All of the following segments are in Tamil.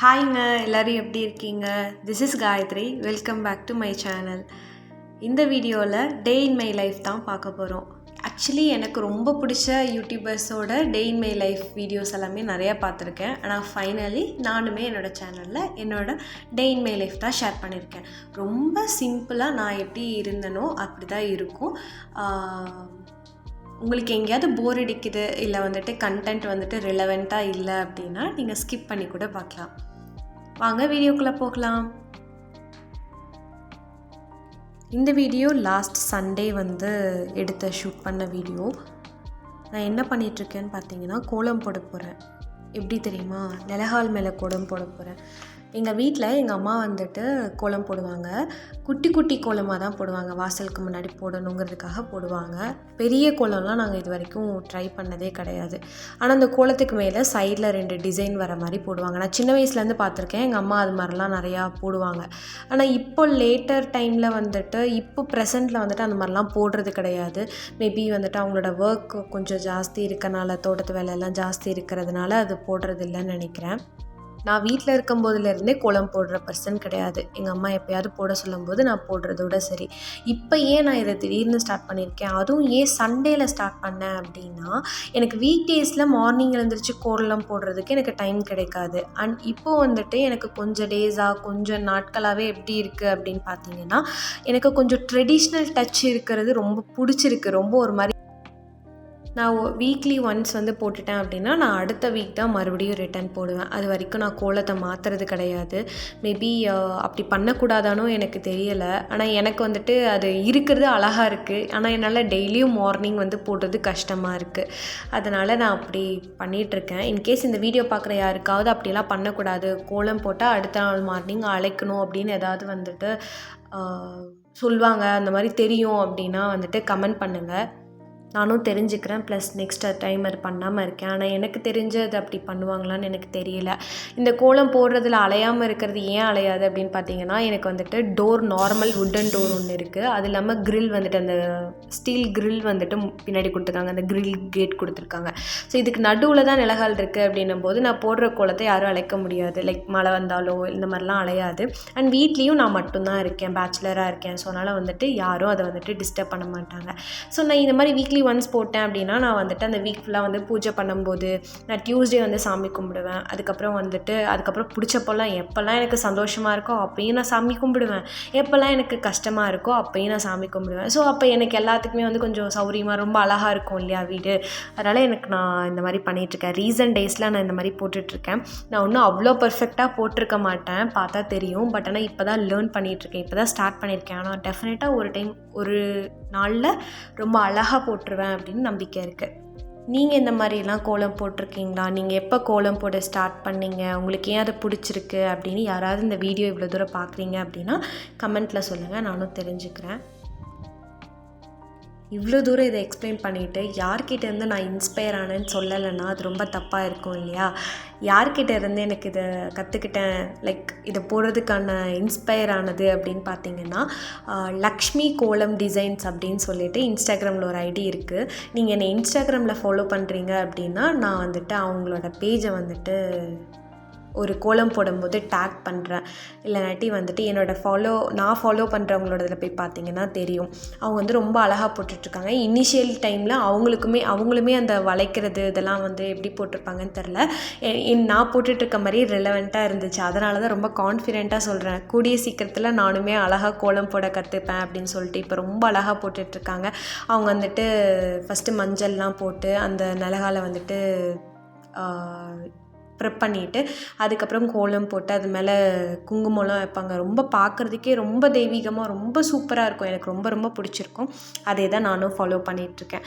ஹாய்ங்க, எல்லோரும் எப்படி இருக்கீங்க? This is Gayathri. Welcome back to my channel. இந்த வீடியோவில் டே இன் மை லைஃப் தான் பார்க்க போகிறோம். ஆக்சுவலி எனக்கு ரொம்ப பிடிச்ச யூடியூபர்ஸோட டே இன் மை லைஃப் வீடியோஸ் எல்லாமே நிறையா பார்த்துருக்கேன். ஆனால் ஃபைனலி நானுமே என்னோடய சேனலில் என்னோடய டே இன் மை லைஃப் தான் ஷேர் பண்ணியிருக்கேன். ரொம்ப சிம்பிளாக நான் எப்படி இருந்தனோ அப்படி தான் இருக்கும். உங்களுக்கு எங்கேயாவது போர் அடிக்குது இல்லை கண்டென்ட் ரிலவெண்ட்டாக இல்லை அப்படின்னா நீங்கள் ஸ்கிப் பண்ணி கூட பார்க்கலாம். வாங்க வீடியோக்குள்ளே போகலாம். இந்த வீடியோ லாஸ்ட் சண்டே எடுத்த ஷூட் பண்ண வீடியோ. நான் என்ன பண்ணிகிட்ருக்கேன்னு பார்த்தீங்கன்னா, கோலம் போட போகிறேன். எப்படி தெரியுமா? நிலகால் மேலே கோலம் போட போகிறேன். எங்கள் வீட்டில் எங்கள் அம்மா கோலம் போடுவாங்க. குட்டி குட்டி கோலமாக தான் போடுவாங்க. வாசலுக்கு முன்னாடி போடணுங்கிறதுக்காக போடுவாங்க. பெரிய கோலம்லாம் நாங்கள் இது வரைக்கும் ட்ரை பண்ணதே கிடையாது. ஆனால் அந்த கோலத்துக்கு மேலே சைடில் 2 டிசைன் வர மாதிரி போடுவாங்க. நான் சின்ன வயசுலேருந்து பார்த்துருக்கேன். எங்கள் அம்மா அது மாதிரிலாம் நிறையா போடுவாங்க. ஆனால் இப்போ லேட்டர் டைமில் இப்போ ப்ரெசென்ட்டில் அந்த மாதிரிலாம் போடுறது கிடையாது. மேபி அவங்களோட ஒர்க் கொஞ்சம் ஜாஸ்தி இருக்கனால, தோட்டத்து வேலையெல்லாம் ஜாஸ்தி இருக்கிறதுனால அது போடுறது இல்லைன்னு நினைக்கிறேன். நான் வீட்டில் இருக்கும்போதுலேருந்தே கோலம் போடுற பர்சன் கிடையாது. எங்கள் அம்மா எப்போயாவது போட சொல்லும்போது நான் போடுறதோட சரி. இப்போ ஏன் நான் இதை திடீர்னு ஸ்டார்ட் பண்ணியிருக்கேன், அதுவும் ஏன் சண்டேயில் ஸ்டார்ட் பண்ணேன் அப்படின்னா, எனக்கு வீக் டேஸில் மார்னிங் எழுந்திரிச்சு கோலம் போடுறதுக்கு எனக்கு டைம் கிடைக்காது. அண்ட் இப்போது எனக்கு கொஞ்சம் டேஸாக கொஞ்சம் நாட்களாகவே எப்படி இருக்குது அப்படின்னு பார்த்தீங்கன்னா, எனக்கு கொஞ்சம் ட்ரெடிஷ்னல் டச் இருக்கிறது ரொம்ப பிடிச்சிருக்கு. ரொம்ப ஒரு மாதிரி நான் வீக்லி ஒன்ஸ் போட்டுட்டேன் அப்படின்னா, நான் அடுத்த வீக் தான் மறுபடியும் ரிட்டன் போடுவேன். அது வரைக்கும் நான் கோலத்தை மாற்றுறது கிடையாது. மேபி அப்படி பண்ணக்கூடாதானோ எனக்கு தெரியலை. ஆனால் எனக்கு அது இருக்கிறது அழகாக இருக்குது. ஆனால் என்னால் டெய்லியும் மார்னிங் போடுறது கஷ்டமாக இருக்குது. அதனால் நான் அப்படி பண்ணிகிட்ருக்கேன். இன்கேஸ் இந்த வீடியோ பார்க்குற யாருக்காவது அப்படிலாம் பண்ணக்கூடாது, கோலம் போட்டால் அடுத்த நாள் மார்னிங் அழைக்கணும் அப்படின்னு ஏதாவது சொல்லுவாங்க, அந்த மாதிரி தெரியும் அப்படின்னா கமெண்ட் பண்ணுங்கள். நானும் தெரிஞ்சுக்கிறேன். ப்ளஸ் நெக்ஸ்ட் டைம் அது பண்ணாமல் இருக்கேன். ஆனால் எனக்கு தெரிஞ்சு அது அப்படி பண்ணுவாங்களான்னு எனக்கு தெரியல. இந்த கோலம் போடுறதுல அலையாமல் இருக்கிறது ஏன் அலையாது அப்படின்னு பார்த்தீங்கன்னா, எனக்கு டோர் நார்மல் வுட்டன் டோர் ஒன்று இருக்குது. அது இல்லாமல் க்ரில் அந்த ஸ்டீல் க்ரில் பின்னாடி கொடுத்துருக்காங்க. அந்த க்ரில் கேட் கொடுத்துருக்காங்க. ஸோ இதுக்கு நடுவில் தான் நிலகால் இருக்குது அப்படின்னும் போது நான் போடுற கோலத்தை யாரும் அழைக்க முடியாது. லைக் மழை வந்தாலோ இந்த மாதிரிலாம் அலையாது. அண்ட் வீட்லேயும் நான் மட்டும்தான் இருக்கேன், பேச்சுலராக இருக்கேன். ஸோ அதனால் யாரும் அதை டிஸ்டர்ப் பண்ண மாட்டாங்க. ஸோ நான் இந்த மாதிரி வீக்லி ஒன்ஸ் போட்டேன் அப்படின்னா, நான் அந்த வீக் ஃபுல்லாக பூஜை பண்ணும்போது நான் டியூஸ்டே சாமி கும்பிடுவேன். அதுக்கப்புறம் பிடிச்சப்போல்லாம் எப்போல்லாம் எனக்கு சந்தோஷமாக இருக்கோ அப்பயும் நான் சாமி கும்பிடுவேன். எப்போல்லாம் எனக்கு கஷ்டமாக இருக்கோ அப்பயும் நான் சாமி கும்பிடுவேன். ஸோ அப்போ எனக்கு எல்லாத்துக்குமே கொஞ்சம் சௌரியமாக ரொம்ப அழகாக இருக்கும் இல்லையா வீடு. அதனால் நான் இந்த மாதிரி பண்ணிகிட்ருக்கேன். ரீசன்ட் டேஸில் நான் இந்த மாதிரி போட்டுட்ருக்கேன். நான் ஒன்றும் அவ்வளோ பர்ஃபெக்டாக போட்டிருக்க மாட்டேன், பார்த்தா தெரியும். பட் ஆனால் இப்போ தான் லேர்ன் பண்ணிகிட்ருக்கேன், இப்போ தான் ஸ்டார்ட் பண்ணியிருக்கேன். ஆனால் டெஃபினட்டாக ஒரு நாளில் ரொம்ப அழகாக போட்டுருவேன் அப்படின்னு நம்பிக்கை இருக்குது. நீங்கள் இந்த மாதிரிலாம் கோலம் போட்டிருக்கீங்களா? நீங்கள் எப்போ கோலம் போட ஸ்டார்ட் பண்ணீங்க? உங்களுக்கு ஏன் அதை பிடிச்சிருக்கு அப்படின்னு யாராவது இந்த வீடியோ இவ்வளோ தூரம் பார்க்குறீங்க அப்படின்னா கமெண்ட்டில் சொல்லுங்கள், நானும் தெரிஞ்சுக்கிறேன். இவ்வளோ தூரம் இதை எக்ஸ்பிளைன் பண்ணிவிட்டு யார்கிட்டேருந்து நான் இன்ஸ்பயர் ஆனேன்னு சொல்லலைன்னா அது ரொம்ப தப்பாக இருக்கும் இல்லையா? யார்கிட்ட இருந்து எனக்கு இதை கற்றுக்கிட்டேன், லைக் இதை போடுறதுக்கான இன்ஸ்பயர் ஆனது அப்படின்னு பார்த்தீங்கன்னா, லக்ஷ்மி கோலம் டிசைன்ஸ் அப்படின்னு சொல்லிட்டு இன்ஸ்டாகிராமில் ஒரு ஐடி இருக்குது. நீங்கள் என்னை இன்ஸ்டாகிராமில் ஃபாலோ பண்ணுறீங்க அப்படின்னா நான் அவங்களோட பேஜை ஒரு கோலம் போடும்போது டேக் பண்ணுறேன். இல்லைனாட்டி நான் ஃபாலோ பண்ணுறவங்களோட இதில் போய் பார்த்தீங்கன்னா தெரியும். அவங்க ரொம்ப அழகாக போட்டுட்ருக்காங்க. இனிஷியல் டைமில் அவங்களுமே அந்த வளைக்கிறது இதெல்லாம் எப்படி போட்டிருப்பாங்கன்னு தெரில. நான் போட்டுட்ருக்க மாதிரி ரிலவெண்ட்டாக இருந்துச்சு. அதனால தான் ரொம்ப கான்ஃபிடெண்ட்டாக சொல்கிறேன். கூடிய சீக்கிரத்தில் நானுமே அழகாக கோலம் போட கற்றுப்பேன் அப்படின்னு சொல்லிட்டு இப்போ ரொம்ப அழகாக போட்டுட்ருக்காங்க. அவங்க ஃபஸ்ட்டு மஞ்சள்லாம் போட்டு அந்த நிலகால ப்ரெப் பண்ணிவிட்டு அதுக்கப்புறம் கோலம் போட்டு அது மேலே குங்குமம்லாம் வைப்பாங்க. ரொம்ப பார்க்குறதுக்கே ரொம்ப தெய்வீகமாக ரொம்ப சூப்பராக இருக்கும். எனக்கு ரொம்ப ரொம்ப பிடிச்சிருக்கும். அதே தான் நானும் ஃபாலோ பண்ணிகிட்ருக்கேன்.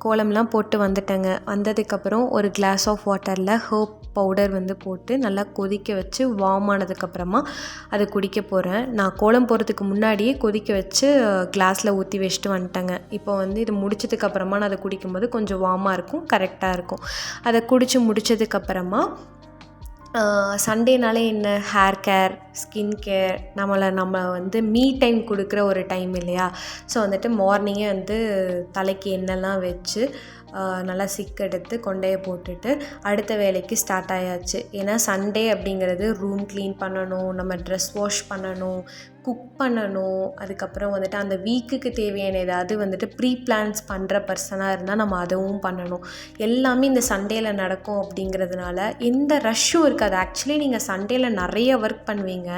கோலம்லாம் போட்டு வந்துட்டேங்க. வந்ததுக்கப்புறம் ஒரு கிளாஸ் ஆஃப் வாட்டரில் ஹர்ப் பவுடர் போட்டு நல்லா கொதிக்க வச்சு வார்ம் ஆனதுக்கப்புறமா அதை குடிக்க போகிறேன். நான் கோலம் போகிறதுக்கு முன்னாடியே கொதிக்க வச்சு கிளாஸில் ஊற்றி வச்சுட்டு வந்துட்டேங்க. இப்போ இது முடிச்சதுக்கப்புறமா நான் அதை குடிக்கும்போது கொஞ்சம் வார்மாக இருக்கும், கரெக்டாக இருக்கும். அதை குடித்து முடித்ததுக்கப்புறமா சண்டேனாலே என்ன, ஹேர் கேர், ஸ்கின் கேர், நம்ம மீ டைம் கொடுக்குற ஒரு டைம் இல்லையா? ஸோ மார்னிங்கே தலைக்கு எண்ணெய்லாம் வச்சு நல்லா சிக் எடுத்து கொண்டையை போட்டுட்டு அடுத்த வேலைக்கு ஸ்டார்ட் ஆயாச்சு. ஏன்னா சண்டே அப்படிங்கிறது ரூம் க்ளீன் பண்ணணும், நம்ம ட்ரெஸ் வாஷ் பண்ணணும், குக் பண்ணணும். அதுக்கப்புறம் வந்துட்டு அந்த வீக்குக்கு தேவையான ஏதாவது வந்துட்டு ப்ரீ பிளான்ஸ் பண்ணுற பர்சனாக இருந்தால் நம்ம அதுவும் பண்ணணும். எல்லாமே இந்த சண்டேயில் நடக்கும் அப்படிங்கிறதுனால எந்த ரஷ்ஷும் இருக்காது. ஆக்சுவலி நீங்கள் சண்டேயில் நிறைய ஒர்க் பண்ணுவீங்க,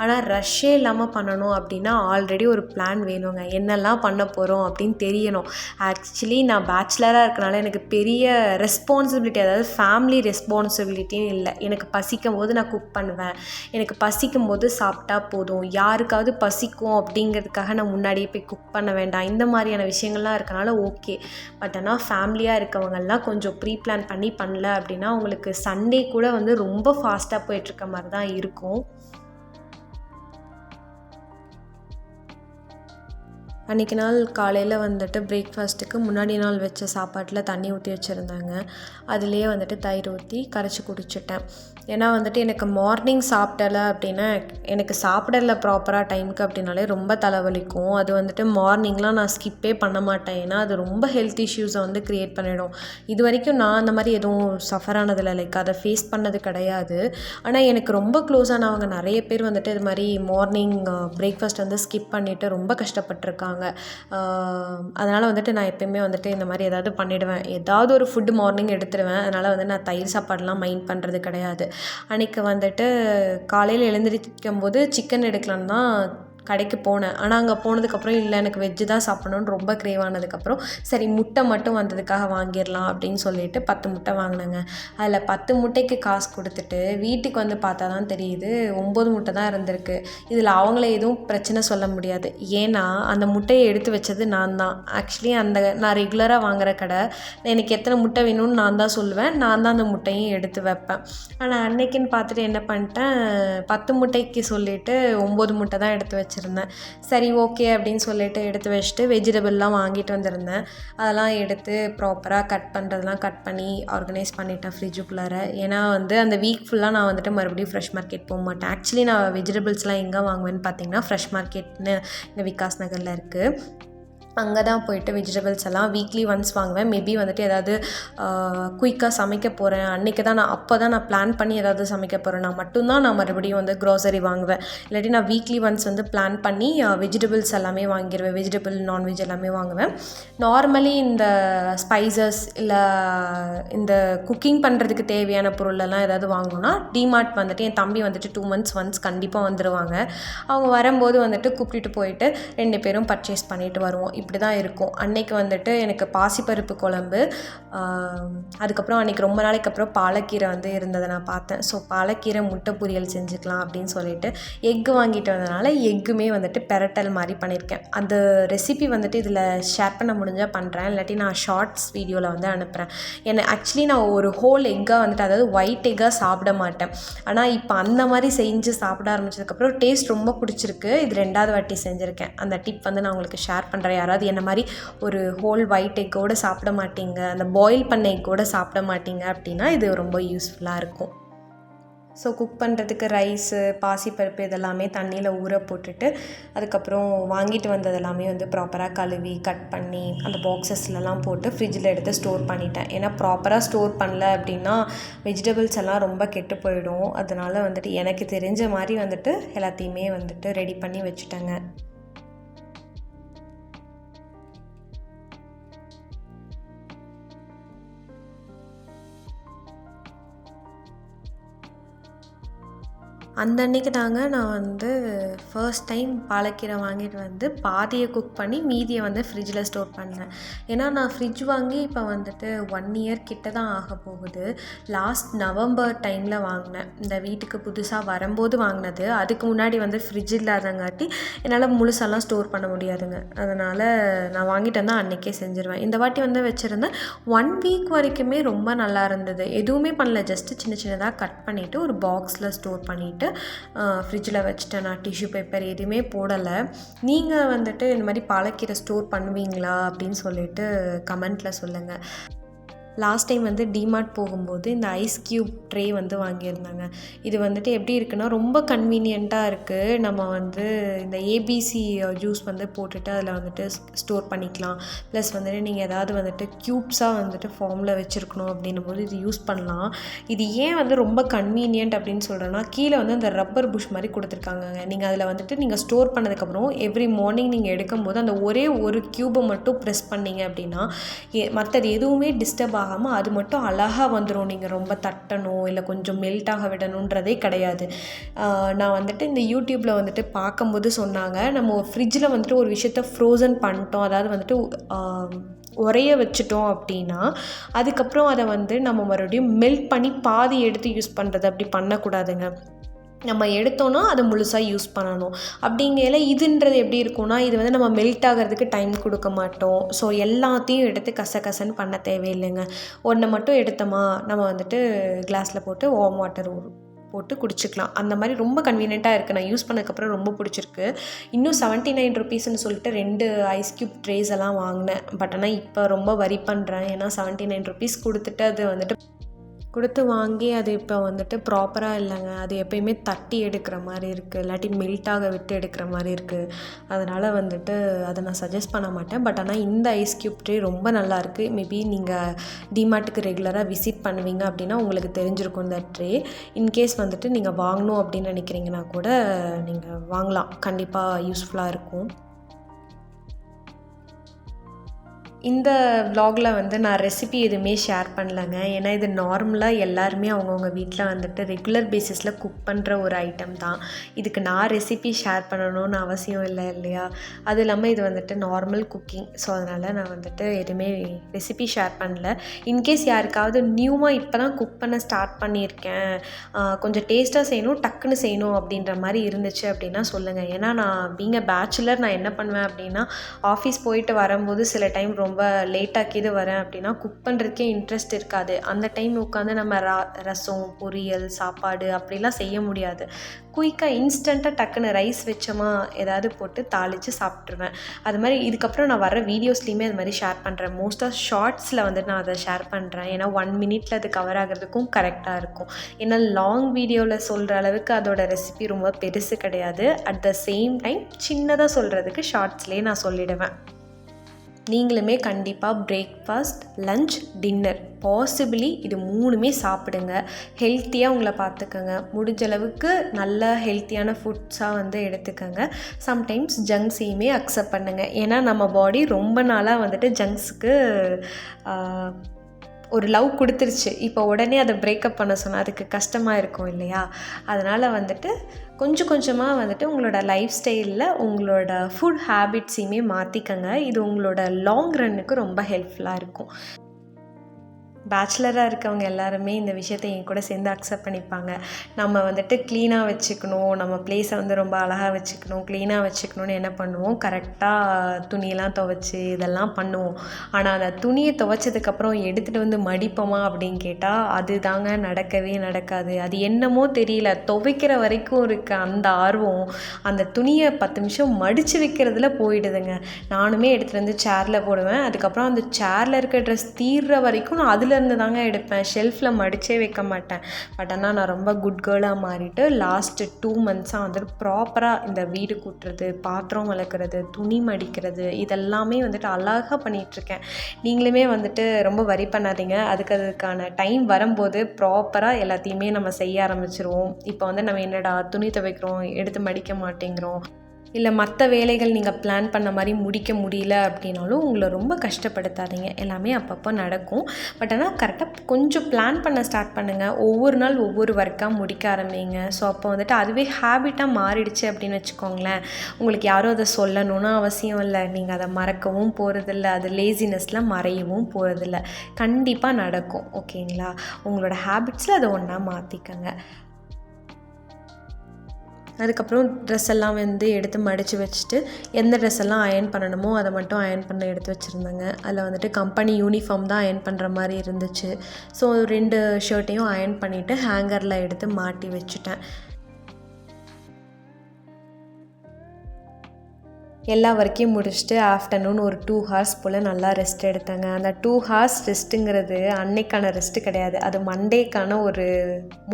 ஆனால் ரஷ்ஷே இல்லாமல் பண்ணணும் அப்படின்னா ஆல்ரெடி ஒரு பிளான் வேணுங்க. என்னெல்லாம் பண்ண போகிறோம் அப்படின்னு தெரியணும். ஆக்சுவலி நான் பேச்சுலராக இருக்கனால எனக்கு பெரிய ரெஸ்பான்சிபிலிட்டி, அதாவது ஃபேமிலி ரெஸ்பான்சிபிலிட்டின்னு இல்லை. எனக்கு பசிக்கும் போது நான் குக் பண்ணுவேன், எனக்கு பசிக்கும் போது சாப்பிட்டா போதும், யாருக்காவது பசிக்கும் அப்படிங்கிறதுக்காக நான் முன்னாடியே போய் குக் பண்ண வேண்டாம். இந்த மாதிரியான விஷயங்கள்லாம் இருக்கனால ஓகே. பட் ஆனால் ஃபேமிலியாக இருக்கவங்கெல்லாம் கொஞ்சம் ப்ரீ பிளான் பண்ணி பண்ணல அப்படின்னா உங்களுக்கு சண்டே கூட வந்து ரொம்ப ஃபாஸ்ட்டாக போயிட்டுருக்க மாதிரி தான் இருக்கும். அன்றைக்கி நாள் காலையில் வந்துட்டு பிரேக்ஃபாஸ்ட்டுக்கு முன்னாடி நாள் வச்ச சாப்பாட்டில் தண்ணி ஊற்றி வச்சுருந்தாங்க. அதுலேயே வந்துட்டு தயிர் ஊற்றி கரைச்சி குடிச்சிட்டேன். ஏன்னா வந்துட்டு எனக்கு மார்னிங் சாப்பிடலை அப்படின்னா, எனக்கு சாப்பிடல ப்ராப்பராக டைமுக்கு அப்படின்னாலே ரொம்ப தலைவலிக்கும். அது வந்துட்டு மார்னிங்லாம் நான் ஸ்கிப்பே பண்ண மாட்டேன். ஏன்னா அது ரொம்ப ஹெல்த் இஷ்யூஸை வந்து க்ரியேட் பண்ணிடும். இது வரைக்கும் நான் அந்த மாதிரி எதுவும் சஃபர் ஆனதில்லை, லைக் அதை ஃபேஸ் பண்ணது கிடையாது. ஆனால் எனக்கு ரொம்ப க்ளோஸானவங்க நிறைய பேர் வந்துட்டு இது மாதிரி மார்னிங் பிரேக்ஃபாஸ்ட் வந்து ஸ்கிப் பண்ணிவிட்டு ரொம்ப கஷ்டப்பட்டுருக்காங்க. அதனால் வந்துட்டு நான் எப்போயுமே வந்துட்டு இந்த மாதிரி ஏதாவது பண்ணிவிடுவேன். ஏதாவது ஒரு ஃபுட்டு மார்னிங் எடுத்துடுவேன். அதனால் வந்து நான் தயிர் சாப்பாடெலாம் மைண்ட் பண்ணுறது கிடையாது. அன்றைக்கி வந்துட்டு காலையில் எழுந்திரிக்கும் போது சிக்கன் எடுக்கலான்னு தான் கடைக்கு போனேன். ஆனால் அங்கே போனதுக்கப்புறம் இல்லை, எனக்கு வெஜ்ஜு தான் சாப்பிடணுன்னு ரொம்ப க்ரேவ் ஆனதுக்கப்புறம் சரி முட்டை மட்டும் வந்ததுக்காக வாங்கிடலாம் அப்படின்னு சொல்லிட்டு 10 முட்டை வாங்கினேங்க. அதில் 10 முட்டைக்கு காசு கொடுத்துட்டு வீட்டுக்கு வந்து பார்த்தா தான் தெரியுது 9 முட்டை தான் இருந்திருக்கு. இதில் அவங்கள எதுவும் பிரச்சனை சொல்ல முடியாது. ஏன்னா அந்த முட்டையை எடுத்து வச்சது நான் தான். ஆக்சுவலி நான் ரெகுலராக வாங்குகிற கடை, எனக்கு எத்தனை முட்டை வேணும்னு நான் தான் சொல்லுவேன், நான் தான் அந்த முட்டையும் எடுத்து வைப்பேன். ஆனால் அன்னைக்குன்னு பார்த்துட்டு என்ன பண்ணிட்டேன், 10 முட்டைக்கு சொல்லிவிட்டு 9 முட்டை தான் எடுத்து வச்சேன். சரி ஓகே அப்படின்னு சொல்லிட்டு எடுத்து வச்சுட்டு வெஜிடபிள்லாம் வாங்கிட்டு வந்திருந்தேன். அதெல்லாம் எடுத்து ப்ராப்பராக கட் பண்ணுறதெல்லாம் கட் பண்ணி ஆர்கனைஸ் பண்ணிட்டேன் ஃப்ரிட்ஜுக்குள்ளார. ஏன்னா வந்து அந்த வீக் ஃபுல்லாக நான் வந்துட்டு மறுபடியும் ஃப்ரெஷ் மார்க்கெட் போக மாட்டேன். ஆக்சுவலி நான் வெஜிடபிள்ஸ்லாம் எங்கே வாங்குவேன்னு பார்த்தீங்கன்னா ஃப்ரெஷ் மார்க்கெட்னு இங்கே விகாஸ் நகரில் இருக்குது. அங்கே தான் போய்ட்டு வெஜிடபிள்ஸ் எல்லாம் வீக்லி ஒன்ஸ் வாங்குவேன். மேபி வந்துட்டு ஏதாவது குயிக்காக சமைக்க போகிறேன் அன்றைக்கி தான் அப்போ தான் நான் பிளான் பண்ணி ஏதாவது சமைக்க போகிறேன்னா மட்டும்தான் நான் மறுபடியும் வந்து க்ரோசரி வாங்குவேன். இல்லாட்டி நான் வீக்லி ஒன்ஸ் வந்து பிளான் பண்ணி வெஜிடபிள்ஸ் எல்லாமே வாங்கிடுவேன். வெஜிடபிள் நான்வெஜ் எல்லாமே வாங்குவேன். நார்மலி இந்த ஸ்பைசஸ் இல்லை இந்த குக்கிங் பண்ணுறதுக்கு தேவையான பொருளெல்லாம் ஏதாவது வாங்கணுன்னா டிமார்ட் வந்துட்டு என் தம்பி வந்துட்டு 2 months ஒன்ஸ் கண்டிப்பாக வந்துடுவாங்க. அவங்க வரும்போது வந்துட்டு கூப்பிட்டுட்டு போயிட்டு 2 பேரும் பர்ச்சேஸ் பண்ணிட்டு வருவோம். இப்படி தான் இருக்கும். அன்னைக்கு வந்துட்டு எனக்கு பாசிப்பருப்பு குழம்பு, அதுக்கப்புறம் அன்றைக்கி ரொம்ப நாளைக்கு அப்புறம் பாலக்கீரை வந்து இருந்ததை நான் பார்த்தேன். ஸோ பாலக்கீரை முட்டை பொரியல் செஞ்சுக்கலாம் அப்படின்னு சொல்லிட்டு எக்கு வாங்கிட்டு வந்ததுனால எக்குமே வந்துட்டு பெரட்டல் மாதிரி பண்ணியிருக்கேன். அந்த ரெசிபி வந்துட்டு இதில் ஷேர் பண்ண முடிஞ்சால் பண்ணுறேன், இல்லாட்டி நான் ஷார்ட்ஸ் வீடியோவில் வந்து அனுப்புகிறேன். ஆக்சுவலி நான் ஒரு ஹோல் எக்காக வந்துட்டு, அதாவது ஒயிட் எக்காக சாப்பிட மாட்டேன். ஆனால் இப்போ அந்த மாதிரி செஞ்சு சாப்பிட ஆரம்பிச்சதுக்கப்புறம் டேஸ்ட் ரொம்ப பிடிச்சிருக்கு. இது 2வது வாட்டி செஞ்சுருக்கேன். அந்த டிப் வந்து நான் உங்களுக்கு ஷேர் பண்ணுறேன். யாராவது என்ன மாதிரி ஒரு ஹோல் ஒயிட் எக்கோடு சாப்பிட மாட்டீங்க, அந்த பாயில் பண்ண எக்கோடு சாப்பிட மாட்டீங்க அப்படின்னா இது ரொம்ப யூஸ்ஃபுல்லாக இருக்கும். ஸோ குக் பண்ணுறதுக்கு ரைஸு பாசிப்பருப்பு இதெல்லாமே தண்ணியில் ஊற போட்டுட்டு அதுக்கப்புறம் வாங்கிட்டு வந்ததெல்லாமே வந்து ப்ராப்பராக கழுவி கட் பண்ணி அந்த பாக்ஸஸ்லலாம் போட்டு ஃப்ரிட்ஜில் எடுத்து ஸ்டோர் பண்ணிட்டேன். ஏன்னா ப்ராப்பராக ஸ்டோர் பண்ணல அப்படின்னா வெஜிடபிள்ஸ் எல்லாம் ரொம்ப கெட்டு போயிடும். அதனால் வந்துட்டு எனக்கு தெரிஞ்ச மாதிரி வந்துட்டு எல்லாத்தையுமே வந்துட்டு ரெடி பண்ணி வச்சுட்டேங்க. அந்த அன்றைக்கி தாங்க நான் வந்து ஃபர்ஸ்ட் டைம் பாலக்கீரை வாங்கிட்டு வந்து பாதியை குக் பண்ணி மீதியை வந்து ஃப்ரிட்ஜில் ஸ்டோர் பண்ணேன். ஏன்னா நான் ஃப்ரிட்ஜ் வாங்கி இப்போ வந்துட்டு 1 year கிட்ட தான் ஆக போகுது. லாஸ்ட் நவம்பர் டைமில் வாங்கினேன். இந்த வீட்டுக்கு புதுசாக வரும்போது வாங்கினது. அதுக்கு முன்னாடி வந்து ஃப்ரிட்ஜ் இல்லாதங்காட்டி என்னால் முழுசாலாம் ஸ்டோர் பண்ண முடியாதுங்க. அதனால் நான் வாங்கிட்டு வந்தால் அன்றைக்கே செஞ்சுருவேன். இந்த வாட்டி வந்து வச்சுருந்தேன். 1 week வரைக்குமே ரொம்ப நல்லா இருந்தது. எதுவுமே பண்ணல, ஜஸ்ட்டு சின்ன சின்னதாக கட் பண்ணிவிட்டு ஒரு பாக்ஸில் ஸ்டோர் பண்ணிவிட்டு ஃப்ரிட்ஜில் வச்சுட்டேன். நான் டிஷ்யூ பேப்பர் எதுவுமே போடலை. நீங்கள் வந்துட்டு இந்த மாதிரி பாலக்கீரை ஸ்டோர் பண்ணுவீங்களா அப்படின்னு சொல்லிட்டு கமெண்ட்டில் சொல்லுங்கள். லாஸ்ட் டைம் வந்து டிமார்ட் போகும்போது இந்த ஐஸ் க்யூப் ட்ரே வந்து வாங்கியிருந்தாங்க. இது வந்துட்டு எப்படி இருக்குன்னா ரொம்ப கன்வீனியண்ட்டாக இருக்குது. நம்ம வந்து இந்த ஏபிசி ஜூஸ் வந்து போட்டுட்டு அதில் வந்துட்டு ஸ்டோர் பண்ணிக்கலாம். ப்ளஸ் வந்துட்டு நீங்கள் ஏதாவது வந்துட்டு க்யூப்ஸாக வந்துட்டு ஃபார்மில் வச்சுருக்கணும் அப்படின்னும் போது இது யூஸ் பண்ணலாம். இது ஏன் வந்து ரொம்ப கன்வீனியன்ட் அப்படின்னு சொல்கிறேன்னா, கீழே வந்து அந்த ரப்பர் புஷ் மாதிரி கொடுத்துருக்காங்கங்க. நீங்கள் அதில் வந்துட்டு நீங்கள் ஸ்டோர் பண்ணதுக்கப்புறம் எவ்ரி மார்னிங் நீங்கள் எடுக்கும்போது அந்த ஒரே ஒரு க்யூபை மட்டும் ப்ரெஸ் பண்ணிங்க அப்படின்னா மற்றது எதுவுமே டிஸ்டர்ப் ஆகாமல் அது மட்டும் அழகாக வந்துடும். நீங்கள் ரொம்ப தட்டணும் இல்லை கொஞ்சம் மெல்ட் ஆக விடணுன்றதே கிடையாது. நான் வந்துட்டு இந்த யூடியூப்பில் வந்துட்டு பார்க்கும்போது சொன்னாங்க, நம்ம ஃப்ரிட்ஜில் வந்துட்டு ஒரு விஷயத்த ஃப்ரோசன் பண்ணிட்டோம், அதாவது வந்துட்டு உரைய வச்சுட்டோம் அப்படின்னா அதுக்கப்புறம் அதை வந்து நம்ம மறுபடியும் மெல்ட் பண்ணி பாதி எடுத்து யூஸ் பண்ணுறது அப்படி பண்ணக்கூடாதுங்க. நம்ம எடுத்தோன்னா அதை முழுசாக யூஸ் பண்ணணும். அப்படிங்கையில் இதுன்றது எப்படி இருக்கும்னா, இது வந்து நம்ம மெல்ட் ஆகிறதுக்கு டைம் கொடுக்க மாட்டோம். ஸோ எல்லாத்தையும் எடுத்து கசன்னு பண்ண தேவையில்லைங்க. ஒன்றை மட்டும் எடுத்தோமா நம்ம வந்துட்டு கிளாஸில் போட்டு வார்ம் வாட்டர் போட்டு குடிச்சிக்கலாம். அந்த மாதிரி ரொம்ப கன்வீனியண்ட்டாக இருக்குது. நான் யூஸ் பண்ணதுக்கப்புறம் ரொம்ப பிடிச்சிருக்கு. இன்னும் 79 ருபீஸ்ன்னு சொல்லிட்டு 2 ஐஸ் க்யூப் ட்ரேஸ் எல்லாம் வாங்கினேன். பட் ஆனால் இப்போ ரொம்ப வரி பண்ணுறேன். ஏன்னா 79 ருபீஸ் கொடுத்துட்டு அது வந்துட்டு கொடுத்து வாங்கி அது இப்போ வந்துட்டு ப்ராப்பராக இல்லைங்க. அது எப்பயுமே தட்டி எடுக்கிற மாதிரி இருக்குது, இல்லாட்டி மெல்ட்டாக விட்டு எடுக்கிற மாதிரி இருக்குது. அதனால் வந்துட்டு அதை நான் சஜஸ்ட் பண்ண மாட்டேன். பட் ஆனால் இந்த ஐஸ் க்யூப் ட்ரே ரொம்ப நல்லாயிருக்கு. மேபி நீங்கள் டிமார்ட்டுக்கு ரெகுலராக விசிட் பண்ணுவீங்க அப்படின்னா உங்களுக்கு தெரிஞ்சிருக்கும் இந்த ட்ரே. இன்கேஸ் வந்துட்டு நீங்கள் வாங்கணும் அப்படின்னு நினைக்கிறீங்கன்னா கூட நீங்கள் வாங்கலாம். கண்டிப்பாக யூஸ்ஃபுல்லாக இருக்கும். இந்த வ்ளாகில் வந்து நான் ரெசிபி எதுவுமே ஷேர் பண்ணலைங்க. ஏன்னா இது நார்மலாக எல்லாருமே அவங்கவுங்க வீட்டில் வந்துட்டு ரெகுலர் பேசிஸில் குக் பண்ணுற ஒரு ஐட்டம் தான். இதுக்கு நான் ரெசிபி ஷேர் பண்ணணும்னு அவசியம் இல்லை இல்லையா? அது இல்லாமல் இது வந்துட்டு நார்மல் குக்கிங். ஸோ அதனால் நான் வந்துட்டு எதுவுமே ரெசிபி ஷேர் பண்ணல. இன்கேஸ் யாருக்காவது நியூவாக இப்போ தான் குக் பண்ண ஸ்டார்ட் பண்ணியிருக்கேன், கொஞ்சம் டேஸ்ட்டாக செய்யணும், டக்குன்னு செய்யணும் அப்படின்ற மாதிரி இருந்துச்சு அப்படின்னா சொல்லுங்கள். ஏன்னா நான் பீங் அ பேச்சுலர் நான் என்ன பண்ணுவேன் அப்படின்னா, ஆஃபீஸ் போயிட்டு வரும்போது சில டைம் ரொம்ப லேட்டாக்கிது வரேன் அப்படின்னா குக் பண்ணுறதுக்கே இன்ட்ரெஸ்ட் இருக்காது. அந்த டைம் உட்காந்து நம்ம ரசம், பொரியல், சாப்பாடு அப்படிலாம் செய்ய முடியாது. குயிக்காக இன்ஸ்டண்ட்டாக டக்குன்னு ரைஸ் வச்சோமா ஏதாவது போட்டு தாளித்து சாப்பிட்ருவேன். அது மாதிரி இதுக்கப்புறம் நான் வர வீடியோஸ்லேயுமே அது மாதிரி ஷேர் பண்ணுறேன். மோஸ்ட்டாக ஷார்ட்ஸில் வந்து நான் அதை ஷேர் பண்ணுறேன். ஏன்னா 1 மினிட்டில் அது கவர் ஆகிறதுக்கும் கரெக்டாக இருக்கும். ஏன்னா லாங் வீடியோவில் சொல்கிற அளவுக்கு அதோட ரெசிபி ரொம்ப பெருசு கிடையாது. அட் த சேம் டைம் சின்னதாக சொல்கிறதுக்கு ஷார்ட்ஸ்லேயே நான் சொல்லிடுவேன். நீங்களுமே கண்டிப்பாக பிரேக்ஃபாஸ்ட், லஞ்ச், டின்னர் பாசிபிளி இது 3மே சாப்பிடுங்க. ஹெல்த்தியாக உங்களை பார்த்துக்கங்க. முடிஞ்சளவுக்கு நல்ல ஹெல்த்தியான ஃபுட்ஸாக வந்து எடுத்துக்கங்க. சம்டைம்ஸ் ஜங்க்ஸையுமே அக்செப்ட் பண்ணுங்கள். ஏன்னா நம்ம பாடி ரொம்ப நாளாக வந்துட்டு ஜங்க்ஸுக்கு ஒரு லவ் கொடுத்துருச்சு. இப்போ உடனே அதை பிரேக்கப் பண்ண சொன்னால் அதுக்கு கஷ்டமாக இருக்கும் இல்லையா? அதனால் வந்துட்டு கொஞ்சம் கொஞ்சமாக வந்துட்டு உங்களோட லைஃப் ஸ்டைலில் உங்களோட ஃபுட் ஹேபிட்ஸையுமே மாற்றிக்கங்க. இது உங்களோட லாங் ரன்னுக்கு ரொம்ப ஹெல்ப்ஃபுல்லாக இருக்கும். பேச்சுலராக இருக்கவங்க எல்லாருமே இந்த விஷயத்தை என் கூட சேர்ந்து அக்செப்ட் பண்ணிப்பாங்க. நம்ம வந்துட்டு க்ளீனாக வச்சுக்கணும், நம்ம பிளேஸை வந்து ரொம்ப அழகாக வச்சுக்கணும், க்ளீனாக வச்சுக்கணுன்னு என்ன பண்ணுவோம், கரெக்டாக துணியெல்லாம் துவைச்சி இதெல்லாம் பண்ணுவோம். ஆனால் அந்த துணியை துவைச்சதுக்கப்புறம் எடுத்துகிட்டு வந்து மடிப்போமா அப்படின்னு கேட்டால் அது தாங்க நடக்கவே நடக்காது. அது என்னமோ தெரியல, துவைக்கிற வரைக்கும் இருக்க அந்த ஆர்வம் அந்த துணியை 10 நிமிஷம் மடித்து வைக்கிறதுல போயிடுதுங்க. நானுமே எடுத்துகிட்டு வந்து சேரில் போடுவேன். அதுக்கப்புறம் அந்த சேரில் இருக்க ட்ரெஸ் தீர்ற வரைக்கும் நான் அதில் இருந்து தாங்க எடுப்பேன். ஷெல்ஃபில் மடித்தே வைக்க மாட்டேன். பட் ஆனால் நான் ரொம்ப குட் கேர்ளாக மாறிட்டு லாஸ்ட்டு 2 மந்த்ஸாக வந்துட்டு ப்ராப்பராக இந்த வீடு கூட்டுறது, பாத்திரம் வளர்க்குறது, துணி மடிக்கிறது இதெல்லாமே வந்துட்டு அழகாக பண்ணிகிட்ருக்கேன். நீங்களுமே வந்துட்டு ரொம்ப வரி பண்ணாதீங்க. அதுக்கான டைம் வரும்போது ப்ராப்பராக எல்லாத்தையுமே நம்ம செய்ய ஆரம்பிச்சிருவோம். இப்போ வந்து நம்ம என்னடா துணி துவைக்கிறோம், எடுத்து மடிக்க மாட்டேங்கிறோம், இல்லை மற்ற வேலைகள் நீங்கள் பிளான் பண்ண மாதிரி முடிக்க முடியல அப்படின்னாலும் உங்களை ரொம்ப கஷ்டப்படுத்தாதீங்க. எல்லாமே அப்பப்போ நடக்கும். பட் ஆனால் கரெக்டாக கொஞ்சம் பிளான் பண்ண ஸ்டார்ட் பண்ணுங்கள். ஒவ்வொரு நாள் ஒவ்வொரு ஒர்க்காக முடிக்க ஆரம்பிங்க. ஸோ அப்போ வந்துட்டு அதுவே ஹேபிட்டாக மாறிடுச்சு அப்படின்னு வச்சுக்கோங்களேன். உங்களுக்கு யாரும் அதை சொல்லணும்னு அவசியம் இல்லை. நீங்கள் அதை மறக்கவும் போகிறதில்ல, அது லேசினஸில் மறையவும் போகிறதில்ல. கண்டிப்பாக நடக்கும். ஓகேங்களா? உங்களோட ஹேபிட்ஸில் அதை ஒன்றா மாற்றிக்கங்க. அதுக்கப்புறம் ட்ரெஸ் எல்லாம் வந்து எடுத்து மடித்து வச்சுட்டு எந்த ட்ரெஸ் எல்லாம் அயர்ன் பண்ணணுமோ அதை மட்டும் அயர்ன் பண்ண எடுத்து வச்சுருந்தேங்க. அதில் வந்துட்டு கம்பெனி யூனிஃபார்ம் தான் அயர்ன் பண்ணுற மாதிரி இருந்துச்சு. ஸோ 2 ஷர்ட்டையும் அயர்ன் பண்ணிவிட்டு ஹேங்கரில் எடுத்து மாட்டி வச்சுட்டேன். எல்லா ஒர்க்கையும் முடிச்சுட்டு ஆஃப்டர்நூன் ஒரு 2 ஹார்ஸ் போல் நல்லா ரெஸ்ட் எடுத்தேங்க. அந்த 2 ஹார்ஸ் ரெஸ்ட்டுங்கிறது அன்னைக்கான ரெஸ்ட்டு கிடையாது, அது மண்டேக்கான ஒரு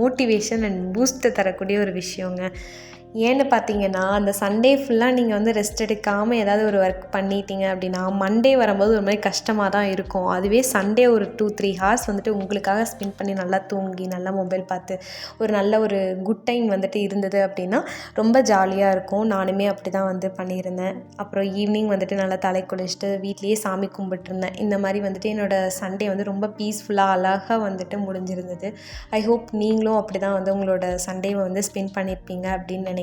மோட்டிவேஷன் அண்ட் பூஸ்ட்டை தரக்கூடிய ஒரு விஷயங்க. ஏன்னு பார்த்தீங்கன்னா, அந்த சண்டே ஃபுல்லாக நீங்கள் வந்து ரெஸ்ட் எடுக்காமல் ஏதாவது ஒரு ஒர்க் பண்ணிட்டீங்க அப்படின்னா மண்டே வரும்போது ஒரு மாதிரி கஷ்டமாக தான் இருக்கும். அதுவே சண்டே ஒரு 2-3 ஹார்ஸ் வந்துட்டு உங்களுக்காக ஸ்பெண்ட் பண்ணி நல்லா தூங்கி நல்லா மொபைல் பார்த்து ஒரு நல்ல ஒரு குட் டைம் வந்துட்டு இருந்தது அப்படின்னா ரொம்ப ஜாலியாக இருக்கும். நானுமே அப்படி தான் வந்து பண்ணியிருந்தேன். அப்புறம் ஈவினிங் வந்துட்டு நல்லா தலை குளிச்சுட்டு வீட்லேயே சாமி கும்பிட்டுருந்தேன். இந்த மாதிரி வந்துட்டு என்னோடய சண்டே வந்து ரொம்ப பீஸ்ஃபுல்லாக அழகாக வந்துட்டு முடிஞ்சிருந்தது. ஐ ஹோப் நீங்களும் அப்படி தான் வந்து உங்களோட சண்டேவை வந்து ஸ்பெண்ட் பண்ணியிருப்பீங்க அப்படின்னு நினைக்கிறேன்.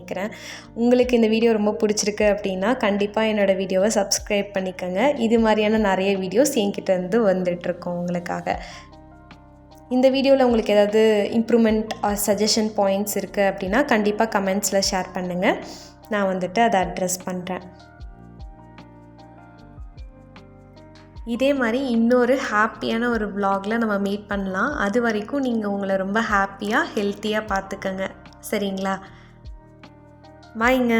உங்களுக்கு இந்த வீடியோ ரொம்ப பிடிச்சிருக்கு அப்படின்னா கண்டிப்பாக என்னோடய வீடியோவை சப்ஸ்கிரைப் பண்ணிக்கோங்க. இது மாதிரியான நிறைய வீடியோஸ் என்கிட்ட இருந்து வந்துட்டுருக்கோம் உங்களுக்காக. இந்த வீடியோவில் உங்களுக்கு ஏதாவது இம்ப்ரூவ்மெண்ட் ஆர் சஜஷன் பாயிண்ட்ஸ் இருக்குது அப்படின்னா கண்டிப்பாக கமெண்ட்ஸில் ஷேர் பண்ணுங்கள். நான் வந்துட்டு அதை அட்ரெஸ் பண்ணுறேன். இதே மாதிரி இன்னொரு ஹாப்பியான ஒரு vlogல நம்ம மீட் பண்ணலாம். அது வரைக்கும் நீங்கள் உங்களை ரொம்ப ஹாப்பியாக ஹெல்த்தியாக பார்த்துக்கங்க. சரிங்களா? பாய்ங்க.